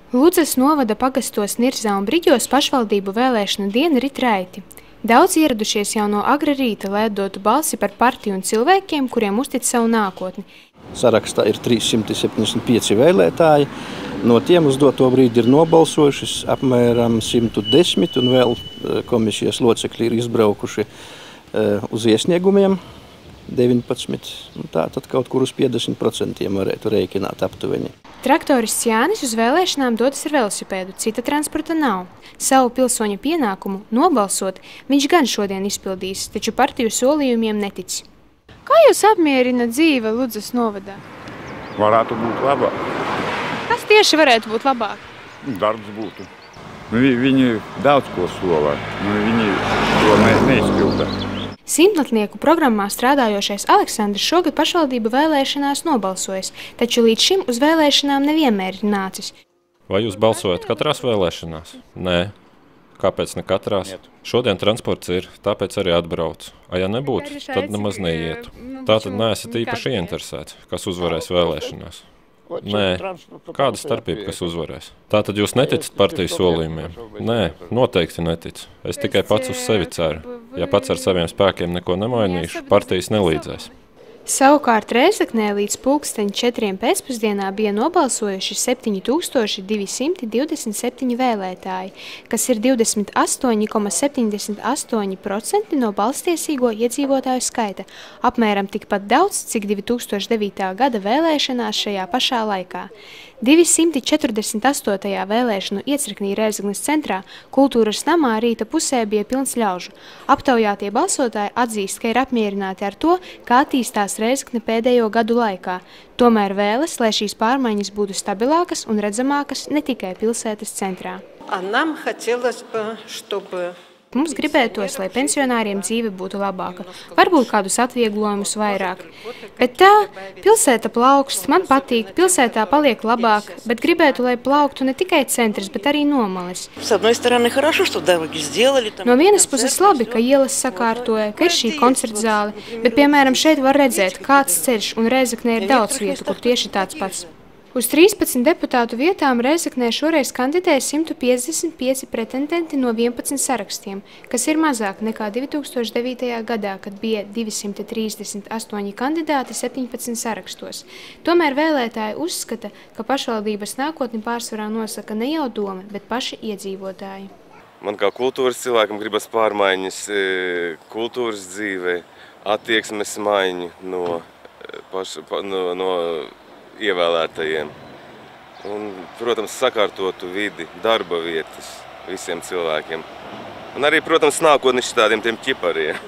Ludzas novada pagastos Nirzā un Briģos pašvaldību vēlēšanu diena rit raiti. Daudz ieradušies jau no agra rīta, lai dotu balsi par partiju un cilvēkiem, kuriem uztic savu nākotni. Sarakstā ir 375 vēlētāji. No tiem uz doto brīdi ir nobalsojuši apmēram 110, un vēl komisijas locekļi ir izbraukuši uz iesniegumiem 19. Tātad kaut kur uz 50% varētu rēķināt aptuveni. Traktorists Jānis uz vēlēšanām dodas ar velosipēdu, cita transporta nav. Savu pilsoņa pienākumu nobalsot viņš gan šodien izpildīs, taču partiju solījumiem netic. Kā jūs apmierina dzīve Ludzas novadā? Varētu būt labāk. Kas tieši varētu būt labāk? Darbs būtu. Viņi daudz ko solā, viņi to neizpilda. Simtlatnieku programmā strādājošais Aleksandrs šogad pašvaldību vēlēšanās nobalsojas, taču līdz šim uz vēlēšanām nevienmēr ir nācis. Vai jūs balsojat katrās vēlēšanās? Nē. Kāpēc ne katrās? Šodien transports ir, tāpēc arī atbraucu. A ja nebūtu, tad nemaz neietu. Tātad neesat īpaši ieinteresēti, kas uzvarēs vēlēšanās. Nē. Kāda starpība, kas uzvarēs? Tātad jūs neticat partiju solījumiem? Nē, noteikti neticu. Es tikai pats uz sevi ceru. Ja pats ar saviem spēkiem neko nemainīšu, partijas nelīdzēs. Savukārt Rēzeknē līdz 4:00 pēcpusdienā bija nobalsojuši 7227 vēlētāji, kas ir 28,78% no balstiesīgo iedzīvotāju skaita, apmēram tikpat daudz, cik 2009. gada vēlēšanās šajā pašā laikā. 248. vēlēšanu iecirknī Rēzeknes centrā kultūras namā rīta pusē bija pilns ļaužu. Aptaujātie balsotāji atzīst, ka ir apmierināti ar to, kā attīstās Rēzekne pēdējo gadu laikā. Tomēr vēlas, lai šīs pārmaiņas būtu stabilākas un redzamākas ne tikai pilsētas centrā. Mums gribētos, lai pensionāriem dzīve būtu labāka, varbūt kādus atvieglojumus vairāk. Bet tā, pilsēta plaukst, man patīk, pilsētā paliek labāk, bet gribētu, lai plauktu ne tikai centrs, bet arī nomalis. No vienas puses labi, ka ielas sakārtoja, ka ir šī koncerta zāle, bet, piemēram, šeit var redzēt, kāds ceļš, un Rēzeknē ir daudz vietu, kur tieši tāds pats. Uz 13 deputātu vietām Rēzeknē šoreiz kandidēja 155 pretendenti no 11 sarakstiem, kas ir mazāk nekā 2009. gadā, kad bija 238 kandidāti 17 sarakstos. Tomēr vēlētāji uzskata, ka pašvaldības nākotni pārsvarā nosaka ne jau doma, bet paši iedzīvotāji. Man kā kultūras cilvēkam gribas pārmaiņas kultūras dzīvē, attieksmes maiņu no ievēlētajiem. Un, protams, sakārtotu vidi, darba vietas visiem cilvēkiem. Un arī, protams, nākotni tādiem ķipariem.